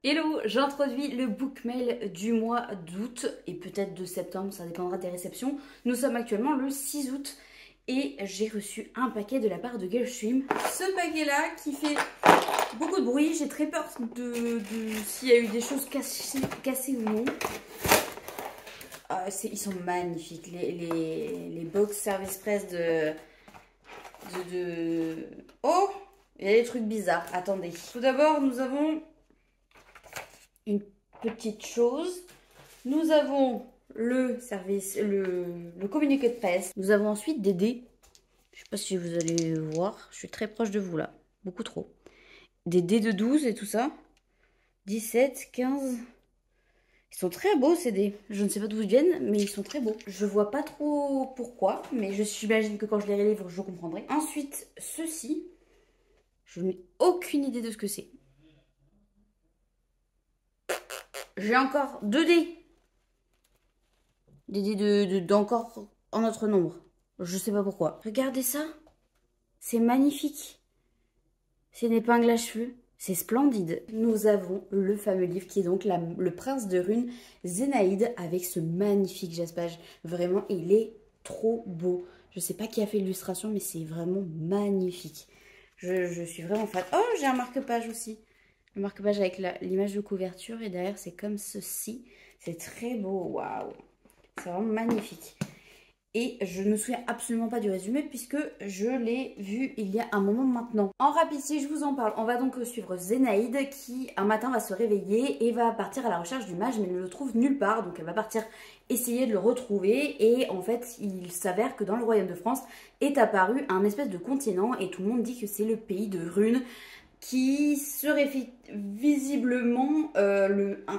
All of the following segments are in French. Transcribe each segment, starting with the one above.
Hello, j'introduis le book mail du mois d'août et peut-être de septembre, ça dépendra des réceptions. Nous sommes actuellement le 6 août et j'ai reçu un paquet de la part de Gulfstream. Ce paquet-là qui fait beaucoup de bruit, j'ai très peur de s'il y a eu des choses cassées ou non. Ils sont magnifiques, les box service press Oh, il y a des trucs bizarres, attendez. Tout d'abord, nous avons une petite chose. Nous avons le service, le communiqué de presse. Nous avons ensuite des dés. Je sais pas si vous allez voir. Je suis très proche de vous là. Beaucoup trop. Des dés de 12 et tout ça. 17, 15. Ils sont très beaux ces dés. Je ne sais pas d'où ils viennent, mais ils sont très beaux. Je vois pas trop pourquoi, mais j'imagine que quand je les relève, je comprendrai. Ensuite, ceci. Je n'ai aucune idée de ce que c'est. J'ai encore 2 dés. Des dés d'encore en notre nombre. Je sais pas pourquoi. Regardez ça. C'est magnifique. C'est une épingle à cheveux. C'est splendide. Nous avons le fameux livre qui est donc le prince de Rune Zénaïde avec ce magnifique jaspage. Vraiment, il est trop beau. Je sais pas qui a fait l'illustration, mais c'est vraiment magnifique. Je suis vraiment fan. Oh, j'ai un marque-page aussi. Le marque-page avec l'image de couverture et derrière c'est comme ceci. C'est très beau, waouh. C'est vraiment magnifique. Et je ne me souviens absolument pas du résumé puisque je l'ai vu il y a un moment maintenant. En rapide, si je vous en parle, on va donc suivre Zénaïde qui un matin va se réveiller et va partir à la recherche du mage mais ne le trouve nulle part. Donc elle va partir essayer de le retrouver et en fait il s'avère que dans le royaume de France est apparu un espèce de continent et tout le monde dit que c'est le pays de Rune qui serait visiblement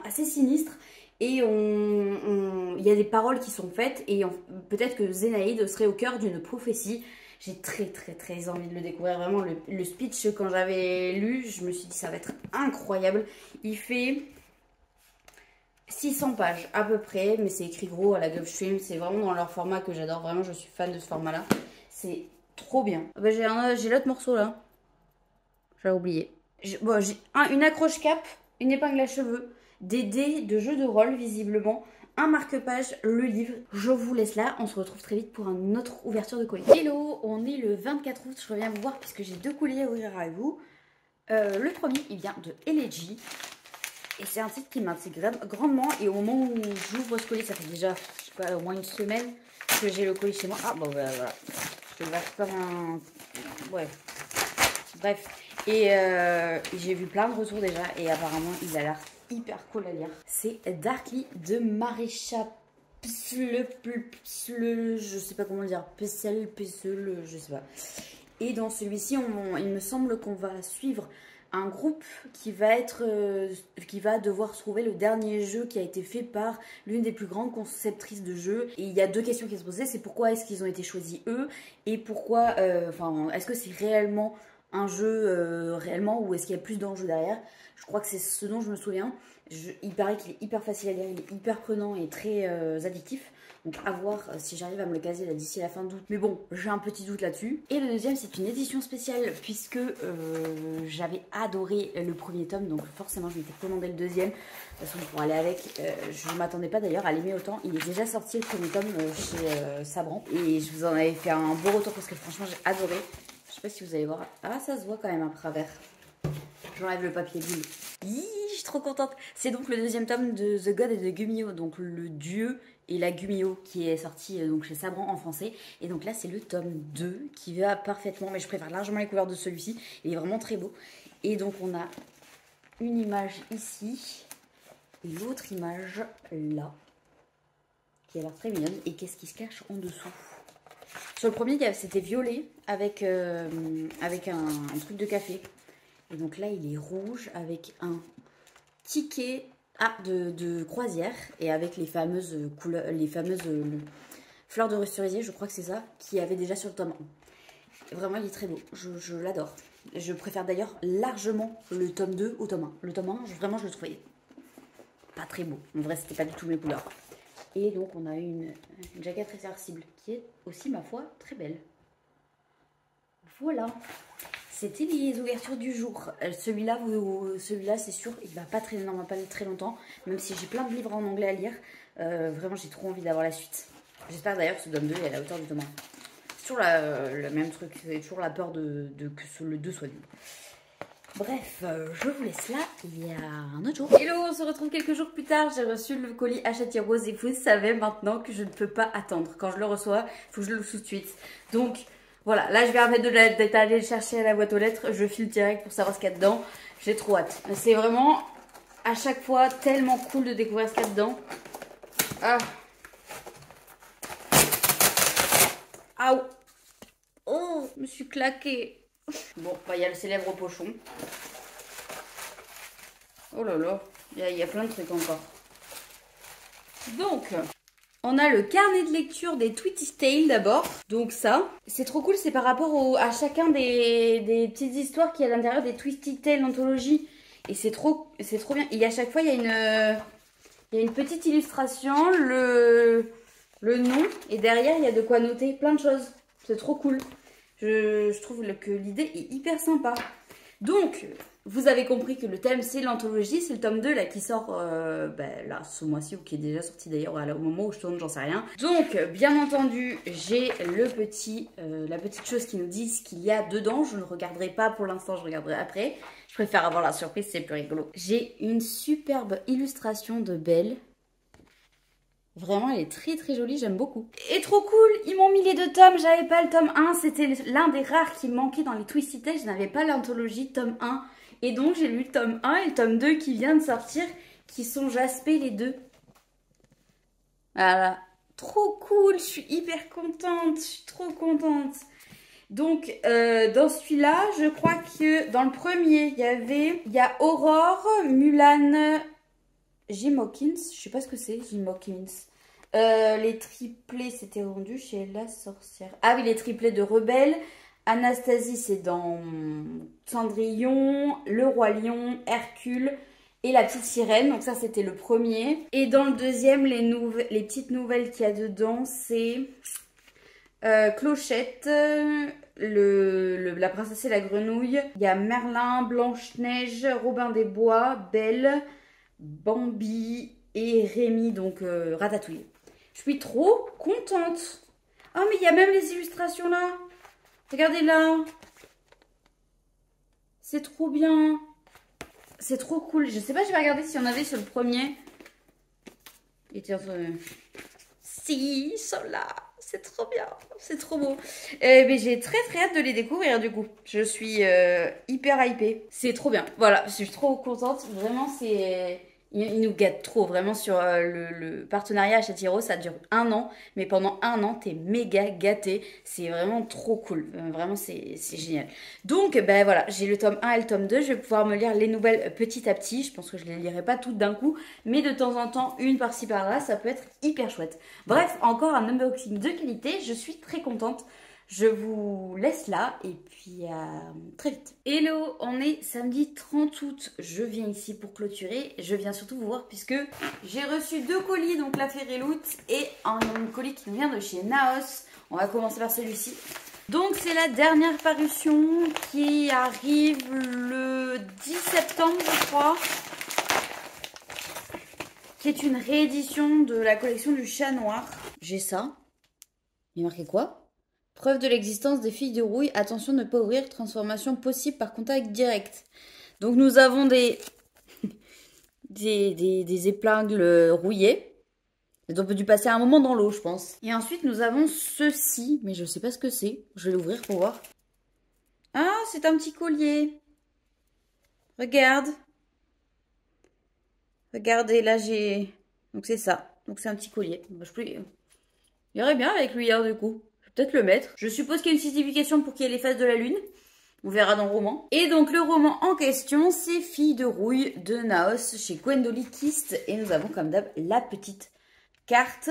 assez sinistre. Et il y a des paroles qui sont faites et peut-être que Zénaïde serait au cœur d'une prophétie. J'ai très envie de le découvrir. Vraiment, le speech, quand j'avais lu, je me suis dit ça va être incroyable. Il fait 600 pages à peu près, mais c'est écrit gros à la Gulfstream. C'est vraiment dans leur format que j'adore. Vraiment, je suis fan de ce format-là. C'est trop bien. J'ai l'autre morceau là. J'avais oublié. J'ai une accroche-cape, une épingle à cheveux, des dés de jeu de rôle visiblement, un marque-page, le livre. Je vous laisse là, on se retrouve très vite pour une autre ouverture de colis. Hello, on est le 24 août, je reviens vous voir puisque j'ai 2 colis à ouvrir avec vous. Le premier, il vient de Elegy. Et c'est un site qui m'intéresse grandement. Et au moment où j'ouvre ce colis, ça fait déjà, je sais pas, au moins une semaine que j'ai le colis chez moi. Ah bon, voilà. Je vais faire un... Ouais. Bref. Et j'ai vu plein de retours déjà et apparemment il a l'air hyper cool à lire. C'est Darkly de Maréchal je sais pas comment le dire, je sais pas. Et dans celui-ci, il me semble qu'on va suivre un groupe qui va devoir trouver le dernier jeu qui a été fait par l'une des plus grandes conceptrices de jeux. Et il y a 2 questions qui se posaient, c'est pourquoi est-ce qu'ils ont été choisis eux et pourquoi, est-ce que c'est réellement un jeu réellement ou est-ce qu'il y a plus d'enjeux derrière. Je crois que c'est ce dont je me souviens. Il paraît qu'il est hyper facile à lire, il est hyper prenant et très addictif. Donc à voir si j'arrive à me le caser là d'ici la fin d'août. Mais bon, j'ai un petit doute là-dessus. Et le deuxième, c'est une édition spéciale puisque j'avais adoré le premier tome. Donc forcément, je m'étais commandé le deuxième. De toute façon, pour aller avec, je ne m'attendais pas d'ailleurs à l'aimer autant. Il est déjà sorti le premier tome chez Sabran. Et je vous en avais fait un beau retour parce que franchement, j'ai adoré. Je sais pas si vous allez voir. Ah, ça se voit quand même à travers. J'enlève le papier boule. Je suis trop contente. C'est donc le deuxième tome de The God et de Gummio, donc le dieu et la Gummio qui est sorti donc chez Sabran en français. Et donc là, c'est le tome 2 qui va parfaitement, mais je préfère largement les couleurs de celui-ci. Il est vraiment très beau. Et donc on a une image ici et l'autre image là qui a l'air très mignonne. Et qu'est-ce qui se cache en dessous? Sur le premier, c'était violet avec un truc de café. Et donc là, il est rouge avec un ticket de croisière et avec les fameuses couleurs, fleurs de cerisier, je crois que c'est ça, qui avait déjà sur le tome 1. Vraiment, il est très beau. Je l'adore. Je préfère d'ailleurs largement le tome 2 au tome 1. Le tome 1, vraiment, je le trouvais pas très beau. En vrai, c'était pas du tout mes couleurs. Et donc, on a une jaquette réversible qui est aussi, ma foi, très belle. Voilà. C'était les ouvertures du jour. Celui-là, c'est sûr, il va pas traîner, non, va pas aller très longtemps. Même si j'ai plein de livres en anglais à lire. Vraiment, j'ai trop envie d'avoir la suite. J'espère d'ailleurs que ce tome 2 est à la hauteur du tome 1. C'est toujours le même truc, c'est toujours la peur que le 2 soit nul. Bref, je vous laisse là, il y a un autre jour. Hello, on se retrouve quelques jours plus tard. J'ai reçu le colis à Châtillon-Rose et vous savez maintenant que je ne peux pas attendre. Quand je le reçois, il faut que je le loue tout de suite. Donc voilà, là je vais arrêter d'être allée le chercher à la boîte aux lettres. Je file direct pour savoir ce qu'il y a dedans. J'ai trop hâte. C'est vraiment à chaque fois tellement cool de découvrir ce qu'il y a dedans. Ah. Aouh. Oh, je me suis claquée. Bon, bah, il y a le célèbre pochon. Oh là là, il y a plein de trucs encore. Donc, on a le carnet de lecture des Tweety Tales d'abord. Donc ça, c'est trop cool, c'est par rapport à chacun des petites histoires qu'il y a à l'intérieur des Tweety Tales anthologie. Et c'est trop bien. Et à chaque fois, il y a une petite illustration, le nom. Et derrière, il y a de quoi noter plein de choses. C'est trop cool. Je trouve que l'idée est hyper sympa. Donc, vous avez compris que le thème, c'est l'anthologie. C'est le tome 2 là, qui sort là, ce mois-ci, ou qui est déjà sorti d'ailleurs au moment où je tourne, j'en sais rien. Donc, bien entendu, j'ai la petite chose qui nous dit ce qu'il y a dedans. Je ne regarderai pas pour l'instant, je regarderai après. Je préfère avoir la surprise, c'est plus rigolo. J'ai une superbe illustration de Belle. Vraiment, elle est très très jolie, j'aime beaucoup. Et trop cool, ils m'ont mis les 2 tomes, j'avais pas le tome 1, c'était l'un des rares qui me manquait dans les Tweety Tales, je n'avais pas l'anthologie tome 1. Et donc j'ai lu le tome 1 et le tome 2 qui vient de sortir, qui sont jaspés les deux. Voilà, trop cool, je suis hyper contente, je suis trop contente. Donc dans celui-là, je crois que dans le premier, il y a Aurore, Mulan... Jim Hawkins, je sais pas ce que c'est, Jim Hawkins. Les triplés, c'était vendu chez La Sorcière. Ah oui, les triplés de Rebelle. Anastasie, c'est dans Cendrillon, Le Roi Lion, Hercule et La Petite Sirène. Donc ça, c'était le premier. Et dans le deuxième, les petites nouvelles qu'il y a dedans, c'est Clochette, La Princesse et la Grenouille. Il y a Merlin, Blanche-Neige, Robin des Bois, Belle... Bambi et Rémi, donc Ratatouille. Je suis trop contente. Oh, mais il y a même les illustrations là. Regardez là. C'est trop bien. C'est trop cool. Je sais pas, je vais regarder si on avait sur le premier. Il était entre... Si, ils sont là. C'est trop bien. C'est trop beau. Mais j'ai très très hâte de les découvrir du coup. Je suis hyper hypée. C'est trop bien. Voilà, je suis trop contente. Vraiment, c'est... Ils nous gâtent trop, vraiment, sur le partenariat à Châtillon, ça dure 1 an, mais pendant 1 an, t'es méga gâté, c'est vraiment trop cool, vraiment c'est génial. Donc, ben voilà, j'ai le tome 1 et le tome 2, je vais pouvoir me lire les nouvelles petit à petit, je pense que je les lirai pas toutes d'un coup, mais de temps en temps, une par-ci par-là, ça peut être hyper chouette. Bref, encore un unboxing de qualité, je suis très contente. Je vous laisse là et puis à très vite. Hello, on est samedi 30 août. Je viens ici pour clôturer. Je viens surtout vous voir puisque j'ai reçu 2 colis, donc la Ferreloot et un colis qui nous vient de chez Naos. On va commencer par celui-ci. Donc c'est la dernière parution qui arrive le 10 septembre je crois. Qui est une réédition de la collection du Chat Noir. J'ai ça. Il y a marqué quoi ? Preuve de l'existence des filles de rouille. Attention de ne pas ouvrir. Transformation possible par contact direct. Donc nous avons des épingles rouillées. Elles ont dû passer un moment dans l'eau, je pense. Et ensuite nous avons ceci. Mais je ne sais pas ce que c'est. Je vais l'ouvrir pour voir. Ah, c'est un petit collier. Regarde. Regardez, là j'ai... Donc c'est ça. Donc c'est un petit collier. Il y aurait bien avec lui hier du coup. Peut-être le mettre. Je suppose qu'il y a une signification pour qu'il y ait les faces de la lune. On verra dans le roman. Et donc le roman en question, c'est Filles de rouille de Naos chez Gwendolyn Kist. Et nous avons comme d'hab la petite carte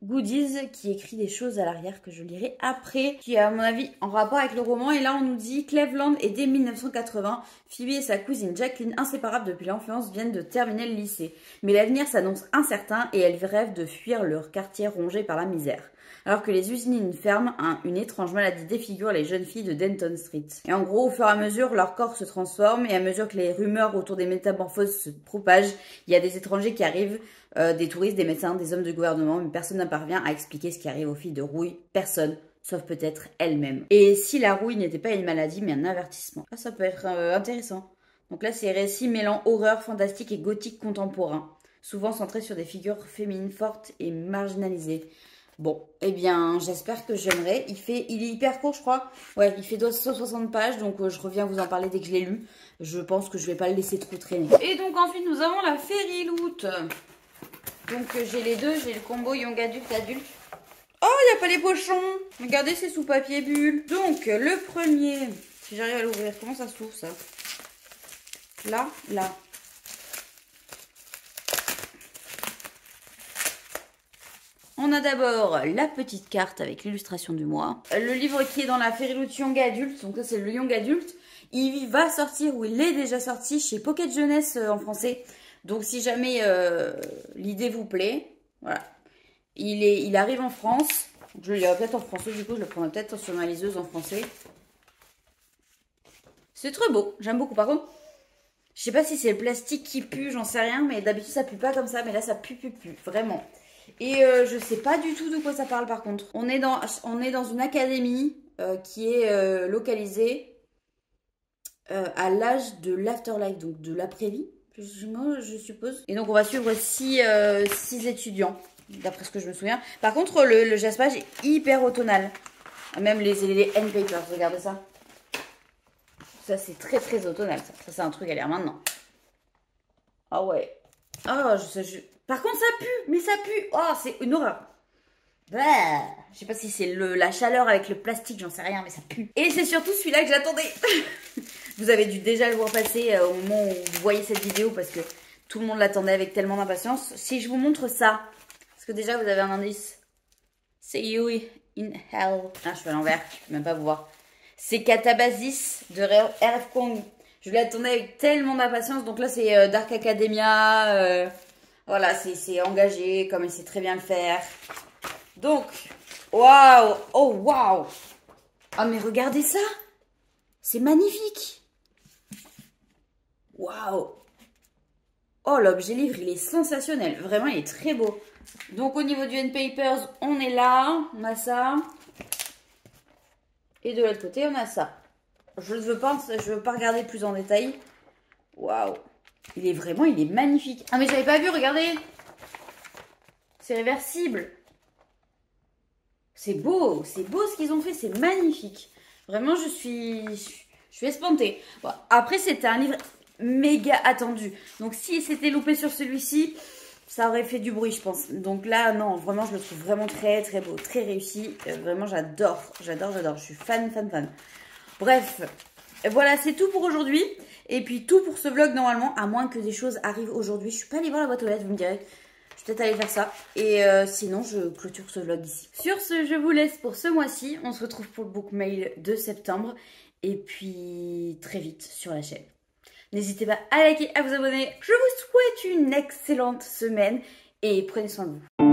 goodies qui écrit des choses à l'arrière que je lirai après. Qui est à mon avis en rapport avec le roman. Et là on nous dit Cleveland est dès 1980. Phoebe et sa cousine Jacqueline, inséparables depuis l'enfance, viennent de terminer le lycée. Mais l'avenir s'annonce incertain et elles rêvent de fuir leur quartier rongé par la misère. alors que les usines ferment, une étrange maladie défigure les jeunes filles de Denton Street. Et en gros, au fur et à mesure, leur corps se transforme et à mesure que les rumeurs autour des métamorphoses se propagent, il y a des étrangers qui arrivent, des touristes, des médecins, des hommes de gouvernement, mais personne ne parvient à expliquer ce qui arrive aux filles de Rouille. Personne. Sauf peut-être elles-mêmes. Et si la rouille n'était pas une maladie, mais un avertissement. Ah, ça peut être intéressant. Donc là, c'est récits mêlant horreur, fantastique et gothique contemporain. Souvent centrés sur des figures féminines fortes et marginalisées. Bon, eh bien, j'espère que j'aimerais. Il est hyper court, je crois. Ouais, il fait 260 pages, donc je reviens vous en parler dès que je l'ai lu. Je pense que je vais pas le laisser trop traîner. Et donc ensuite, nous avons la Fairy Loot. Donc j'ai les deux, j'ai le combo Young Adulte Adulte. Oh, il n'y a pas les pochons. Regardez, c'est sous papier bulle. Donc, le premier, si j'arrive à l'ouvrir, comment ça s'ouvre, ça? Là, là. On a d'abord la petite carte avec l'illustration du mois. Le livre qui est dans la Fairy Loot Young Adulte, donc ça c'est le Young Adulte. Il va sortir, ou il est déjà sorti chez Pocket Jeunesse en français. Donc si jamais l'idée vous plaît, voilà. Il arrive en France. Je le lirai peut-être en français, du coup, je le prendrai peut-être sur ma liseuse en français. C'est très beau, j'aime beaucoup. Par contre, je sais pas si c'est le plastique qui pue, j'en sais rien, mais d'habitude ça pue pas comme ça, mais là ça pue, vraiment. Et je sais pas du tout de quoi ça parle par contre. On est dans une académie qui est localisée à l'âge de l'afterlife, donc de l'après-vie, je suppose. Et donc on va suivre six étudiants. D'après ce que je me souviens. Par contre, le jaspage est hyper automnal. Même les end papers, regardez ça. Ça, c'est très très automnal. Ça c'est un truc à lire maintenant. Ah ouais. Ah, par contre, ça pue. Mais ça pue. Oh, c'est une horreur. Bah, je sais pas si c'est la chaleur avec le plastique, j'en sais rien, mais ça pue. Et c'est surtout celui-là que j'attendais. Vous avez dû déjà le voir passer au moment où vous voyez cette vidéo parce que tout le monde l'attendait avec tellement d'impatience. Si je vous montre ça... Parce que déjà, vous avez un indice. See you in hell. Ah, je suis à l'envers. Je peux même pas vous voir. C'est Catabasis de RF Kong. Je l'attendais avec tellement d'impatience. Donc là, c'est Dark Academia. Voilà, c'est engagé, comme il sait très bien le faire. Donc, waouh. Oh, waouh. Ah, mais regardez ça. C'est magnifique. Waouh. Oh, l'objet livre, il est sensationnel. Vraiment, il est très beau. Donc, au niveau du end papers, on est là. On a ça. Et de l'autre côté, on a ça. Je ne veux pas regarder plus en détail. Waouh. Il est magnifique. Ah, mais j'avais pas vu, regardez. C'est réversible. C'est beau ce qu'ils ont fait. C'est magnifique. Vraiment, je suis espantée. Bon, après, c'était un livre méga attendu. Donc, si c'était loupé sur celui-ci... ça aurait fait du bruit, je pense. Donc là, non, vraiment, je le trouve vraiment très, très beau, très réussi. Vraiment, j'adore. Je suis fan. Bref, voilà, c'est tout pour aujourd'hui. Et puis, tout pour ce vlog, normalement, à moins que des choses arrivent aujourd'hui. Je suis pas allée voir la boîte aux lettres, vous me direz. Je vais peut-être aller faire ça. Et sinon, je clôture ce vlog ici. Sur ce, je vous laisse pour ce mois-ci. On se retrouve pour le book mail de septembre. Et puis, très vite sur la chaîne. N'hésitez pas à liker, à vous abonner. Je vous souhaite une excellente semaine et prenez soin de vous.